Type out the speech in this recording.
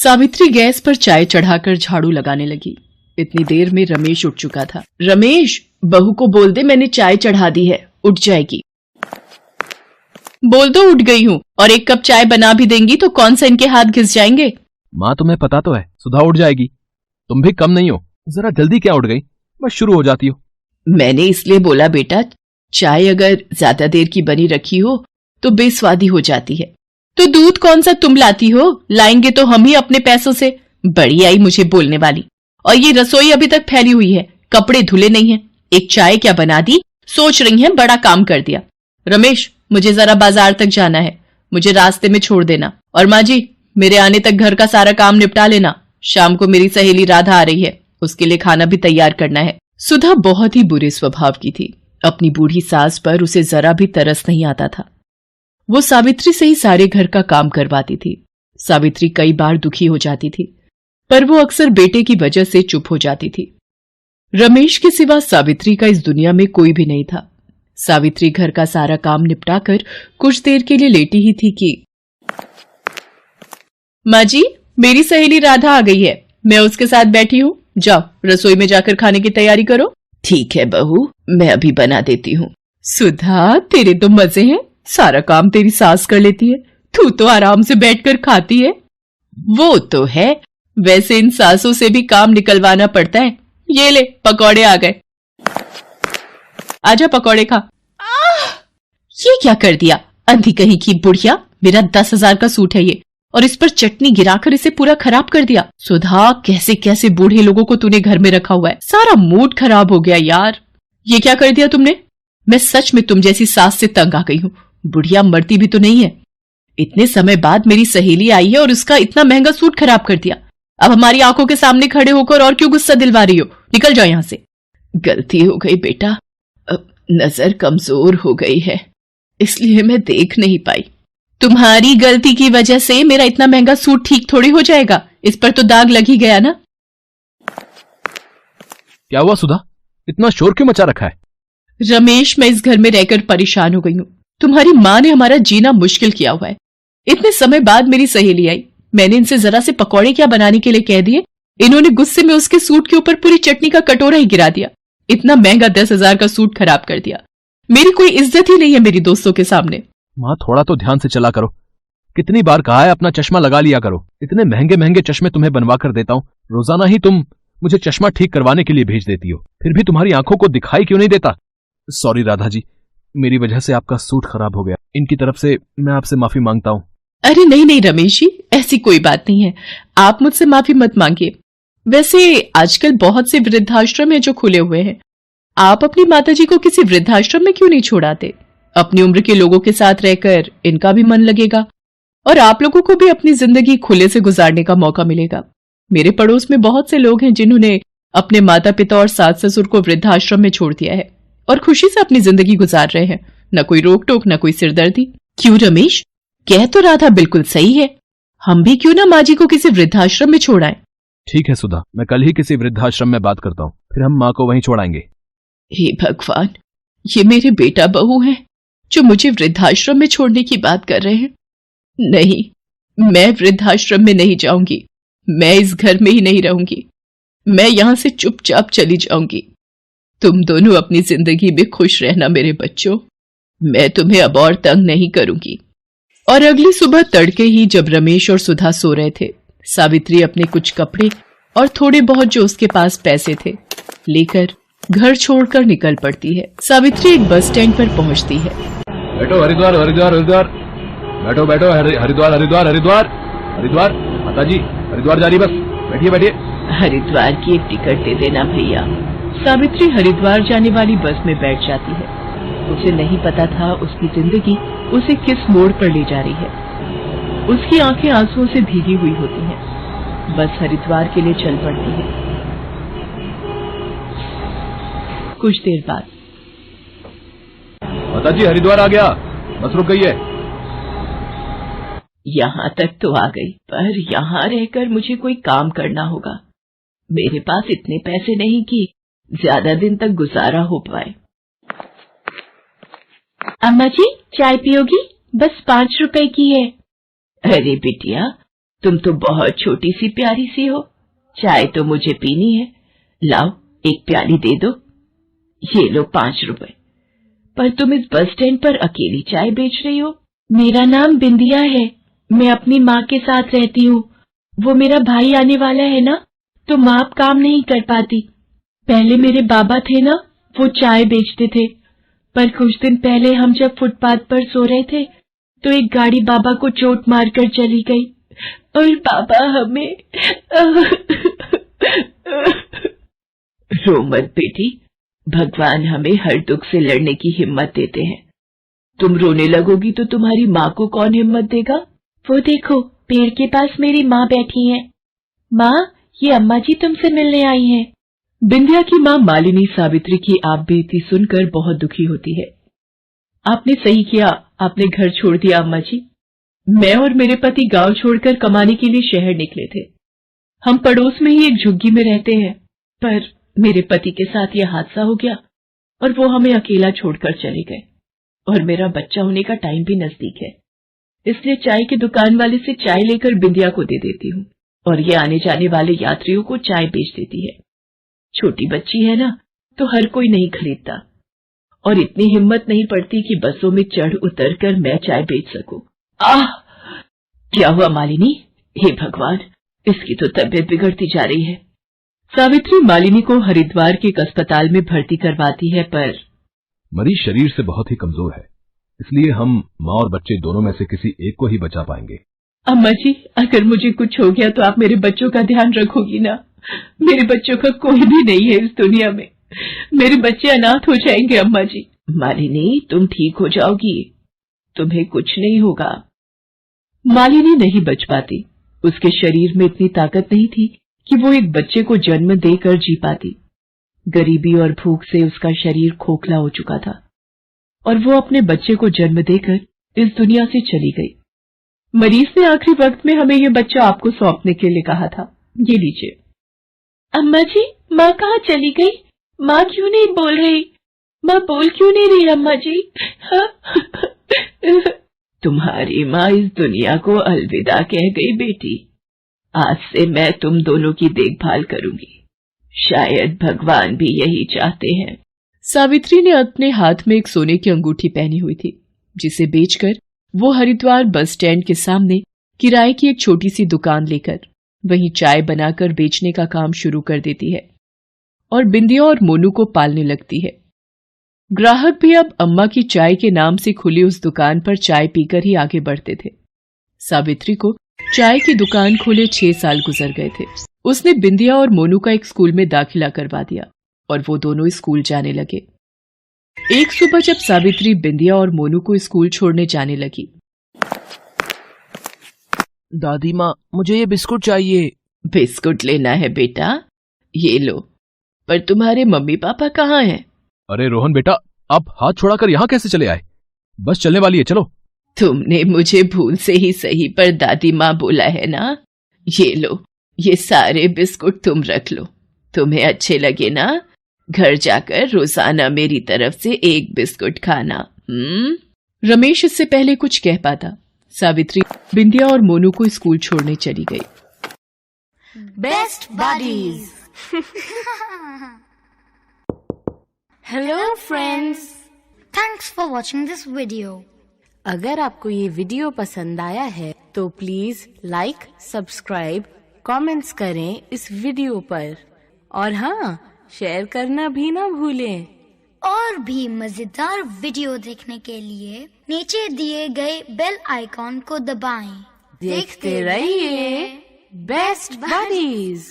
Savitri gas पर चाय चढ़ाकर झाड़ू लगाने लगी। इतनी देर में रमेश उठ चुका था। रमेश, बहू को बोल दे मैंने चाय चढ़ा दी है, उठ जाएगी। बोल दो उठ गई हूँ, और एक कप चाय बना भी देंगी तो कौन सा इनके हाथ घिस जाएंगे। माँ तुम्हें पता तो है सुधा उठ जाएगी, तुम भी कम नहीं हो, जरा जल्दी क्या उठ गई, बस शुरू हो जाती हो। मैंने इसलिए बोला बेटा, चाय अगर ज्यादा देर की बनी रखी हो तो बेस्वादी हो जाती है। तो दूध कौन सा तुम लाती हो, लाएंगे तो हम ही अपने पैसों से। बड़ी आई मुझे बोलने वाली। और ये रसोई अभी तक फैली हुई है, कपड़े धुले नहीं हैं, एक चाय क्या बना दी, सोच रही हैं बड़ा काम कर दिया। रमेश, मुझे जरा बाजार तक जाना है, मुझे रास्ते में छोड़ देना। और माँ जी, मेरे आने तक घर का सारा काम निपटा लेना। शाम को मेरी सहेली राधा आ रही है, उसके लिए खाना भी तैयार करना है। सुधा बहुत ही बुरे स्वभाव की थी। अपनी बूढ़ी सास पर उसे जरा भी तरस नहीं आता था। वो सावित्री से ही सारे घर का काम करवाती थी। सावित्री कई बार दुखी हो जाती थी, पर वो अक्सर बेटे की वजह से चुप हो जाती थी। रमेश के सिवा सावित्री का इस दुनिया में कोई भी नहीं था। सावित्री घर का सारा काम निपटाकर कुछ देर के लिए लेटी ही थी कि माँ जी, मेरी सहेली राधा आ गई है, मैं उसके साथ बैठी हूँ, जाओ रसोई में जाकर खाने की तैयारी करो। ठीक है बहू, मैं अभी बना देती हूँ। सुधा, तेरे तो मजे हैं, सारा काम तेरी सास कर लेती है, तू तो आराम से बैठकर खाती है। वो तो है, वैसे इन सासों से भी काम निकलवाना पड़ता है। ये ले पकौड़े आ गए, आजा पकौड़े खा। ये क्या कर दिया, अंधी कहीं की बुढ़िया, मेरा 10,000 का सूट है ये, और इस पर चटनी गिराकर इसे पूरा खराब कर दिया। सुधा, कैसे कैसे बूढ़े लोगों को तूने घर में रखा हुआ है, सारा मूड खराब हो गया यार। ये क्या कर दिया तुमने, मैं सच में तुम जैसी सास से तंग आ गई हूँ। बुढ़िया मरती भी तो नहीं है, इतने समय बाद मेरी सहेली आई है और उसका इतना महंगा सूट खराब कर दिया। अब हमारी आंखों के सामने खड़े होकर और क्यों गुस्सा दिलवा रही हो, निकल जाओ यहां से। गलती हो गई बेटा, अब नजर कमजोर हो गई है, इसलिए मैं देख नहीं पाई। तुम्हारी गलती की वजह से मेरा इतना महंगा सूट ठीक थोड़ी हो जाएगा, इस पर तो दाग लग ही गया ना। क्या हुआ सुधा, इतना शोर क्यों मचा रखा है। रमेश, मैं इस घर में रहकर परेशान हो गई हूँ। तुम्हारी माँ ने हमारा जीना मुश्किल किया हुआ है। इतने समय बाद मेरी सहेली आई, मैंने इनसे जरा से पकौड़े क्या बनाने के लिए कह दिए, इन्होंने गुस्से में उसके सूट के ऊपर पूरी चटनी का कटोरा ही गिरा दिया। इतना महंगा 10,000 का सूट खराब कर दिया। मेरी कोई इज्जत ही नहीं है मेरी दोस्तों के सामने। माँ, थोड़ा तो ध्यान से चला करो, कितनी बार कहा है अपना चश्मा लगा लिया करो। इतने महंगे महंगे चश्मे तुम्हें बनवा कर देता हूँ, रोजाना ही तुम मुझे चश्मा ठीक करवाने के लिए भेज देती हो, फिर भी तुम्हारी आंखों को दिखाई क्यों नहीं देता। सॉरी राधा जी, मेरी वजह से आपका सूट खराब हो गया, इनकी तरफ से मैं आपसे माफी मांगता हूँ। अरे नहीं नहीं रमेश जी, ऐसी कोई बात नहीं है, आप मुझसे माफी मत मांगिए। वैसे आजकल बहुत से वृद्धाश्रम है जो खुले हुए हैं, आप अपनी माताजी को किसी वृद्धाश्रम में क्यों नहीं छोड़ाते। अपनी उम्र के लोगों के साथ रहकर इनका भी मन लगेगा और आप लोगों को भी अपनी जिंदगी खुले से गुजारने का मौका मिलेगा। मेरे पड़ोस में बहुत से लोग हैं जिन्होंने अपने माता पिता और सास ससुर को वृद्धाश्रम में छोड़ दिया है और खुशी से अपनी जिंदगी गुजार रहे हैं, न कोई रोक टोक न कोई सिरदर्दी। क्यों रमेश, कह तो राधा बिल्कुल सही है, हम भी क्यों ना माँ जी को किसी वृद्धाश्रम में छोड़ाएं। ठीक है सुधा, मैं कल ही किसी वृद्धाश्रम में बात करता हूँ, फिर हम माँ को वहीं छोड़ाएंगे। हे भगवान, ये मेरे बेटा बहू हैं जो मुझे वृद्धाश्रम में छोड़ने की बात कर रहे हैं। नहीं, मैं वृद्धाश्रम में नहीं जाऊंगी, मैं इस घर में ही नहीं रहूंगी, मैं यहां से चुपचाप चली जाऊंगी। तुम दोनों अपनी जिंदगी में खुश रहना मेरे बच्चों, मैं तुम्हें अब और तंग नहीं करूंगी। और अगली सुबह तड़के ही जब रमेश और सुधा सो रहे थे, सावित्री अपने कुछ कपड़े और थोड़े बहुत जो उसके पास पैसे थे लेकर घर छोड़कर निकल पड़ती है। सावित्री एक बस स्टैंड पर पहुंचती है। बैठो हरिद्वार हरिद्वार हरिद्वार, बैठो बैठो हरिद्वार हरिद्वार हरिद्वार हरिद्वार, माता जी हरिद्वार जा रही बस, बैठिए बैठिए। हरिद्वार की एक टिकट दे देना भैया। सावित्री हरिद्वार जाने वाली बस में बैठ जाती है। उसे नहीं पता था उसकी जिंदगी उसे किस मोड़ पर ले जा रही है। उसकी आंखें आंसुओं से भीगी हुई होती हैं। बस हरिद्वार के लिए चल पड़ती है। कुछ देर बाद, माता जी हरिद्वार आ गया, बस रुक गई है। यहाँ तक तो आ गई, पर यहाँ रहकर मुझे कोई काम करना होगा। मेरे पास इतने पैसे नहीं कि ज्यादा दिन तक गुजारा हो पाए। अम्मा जी, चाय पियोगी? बस 5 रुपए की है। अरे बिटिया, तुम तो बहुत छोटी सी प्यारी सी हो, चाय तो मुझे पीनी है, लाओ एक प्याली दे दो। ये लो 5 रुपए। पर तुम इस बस स्टैंड पर अकेली चाय बेच रही हो? मेरा नाम बिंदिया है, मैं अपनी माँ के साथ रहती हूँ। वो मेरा भाई आने वाला है ना, तो माँ अब काम नहीं कर पाती। पहले मेरे बाबा थे ना, वो चाय बेचते थे, पर कुछ दिन पहले हम जब फुटपाथ पर सो रहे थे तो एक गाड़ी बाबा को चोट मारकर चली गई और बाबा हमें रो मत बेटी, भगवान हमें हर दुख से लड़ने की हिम्मत देते हैं। तुम रोने लगोगी तो तुम्हारी माँ को कौन हिम्मत देगा? वो देखो पेड़ के पास मेरी माँ बैठी है। माँ, ये अम्मा जी तुमसे मिलने आई हैं। बिंदिया की माँ मालिनी सावित्री की आप बीती सुनकर बहुत दुखी होती है। आपने सही किया, आपने घर छोड़ दिया अम्मा जी। मैं और मेरे पति गांव छोड़कर कमाने के लिए शहर निकले थे। हम पड़ोस में ही एक झुग्गी में रहते हैं, पर मेरे पति के साथ यह हादसा हो गया और वो हमें अकेला छोड़कर चले गए। और मेरा बच्चा होने का टाइम भी नजदीक है, इसलिए चाय की दुकान वाले से चाय लेकर बिंदिया को दे देती हूँ और ये आने जाने वाले यात्रियों को चाय बेच देती है। छोटी बच्ची है ना, तो हर कोई नहीं खरीदता और इतनी हिम्मत नहीं पड़ती कि बसों में चढ़ उतर कर मैं चाय बेच सकूं। आह, क्या हुआ मालिनी? हे भगवान, इसकी तो तबीयत बिगड़ती जा रही है। सावित्री मालिनी को हरिद्वार के एक अस्पताल में भर्ती करवाती है, पर मरीज शरीर से बहुत ही कमजोर है, इसलिए हम माँ और बच्चे दोनों में से किसी एक को ही बचा पाएंगे। अम्मा जी, अगर मुझे कुछ हो गया तो आप मेरे बच्चों का ध्यान रखोगी ना? मेरे बच्चों का कोई भी नहीं है इस दुनिया में, मेरे बच्चे अनाथ हो जाएंगे अम्मा जी। मालिनी, तुम ठीक हो जाओगी, तुम्हें कुछ नहीं होगा। मालिनी नहीं बच पाती, उसके शरीर में इतनी ताकत नहीं थी कि वो एक बच्चे को जन्म देकर जी पाती। गरीबी और भूख से उसका शरीर खोखला हो चुका था और वो अपने बच्चे को जन्म देकर इस दुनिया से चली गई। मरीज ने आखिरी वक्त में हमें ये बच्चा आपको सौंपने के लिए कहा था, ये लीजिए। अम्मा जी, माँ कहाँ चली गई? माँ क्यों नहीं बोल रही? माँ बोल क्यों नहीं रही अम्मा जी? तुम्हारी माँ इस दुनिया को अलविदा कह गई बेटी। आज से मैं तुम दोनों की देखभाल करूंगी, शायद भगवान भी यही चाहते हैं। सावित्री ने अपने हाथ में एक सोने की अंगूठी पहनी हुई थी, जिसे बेचकर वो हरिद्वार बस स्टैंड के सामने किराए की एक छोटी सी दुकान लेकर वहीं चाय बनाकर बेचने का काम शुरू कर देती है और बिंदिया और मोनू को पालने लगती है। ग्राहक भी अब अम्मा की चाय के नाम से खुली उस दुकान पर चाय पीकर ही आगे बढ़ते थे। सावित्री को चाय की दुकान खोले 6 साल गुजर गए थे। उसने बिंदिया और मोनू का एक स्कूल में दाखिला करवा दिया और वो दोनों स्कूल जाने लगे। एक सुबह जब सावित्री बिंदिया और मोनू को स्कूल छोड़ने जाने लगी, दादी माँ, मुझे ये बिस्कुट चाहिए। बिस्कुट लेना है बेटा? ये लो, पर तुम्हारे मम्मी पापा कहाँ हैं? अरे रोहन बेटा, आप हाथ छोड़ाकर यहाँ कैसे चले आए? बस चलने वाली है, चलो। तुमने मुझे भूल से ही सही पर दादी माँ बोला है ना। ये लो, ये सारे बिस्कुट तुम रख लो, तुम्हें अच्छे लगे ना? घर जाकर रोजाना मेरी तरफ से एक बिस्कुट खाना। रमेश इससे पहले कुछ कह पाता, सावित्री बिंदिया और मोनू को स्कूल छोड़ने चली गई। Best buddies. Hello friends, thanks for watching this video. अगर आपको ये वीडियो पसंद आया है तो प्लीज लाइक, सब्सक्राइब, कमेंट्स करें इस वीडियो पर और हाँ, शेयर करना भी ना भूलें। और भी मजेदार वीडियो देखने के लिए नीचे दिए गए बेल आइकॉन को दबाएं। देखते रहिए बेस्ट बडीज।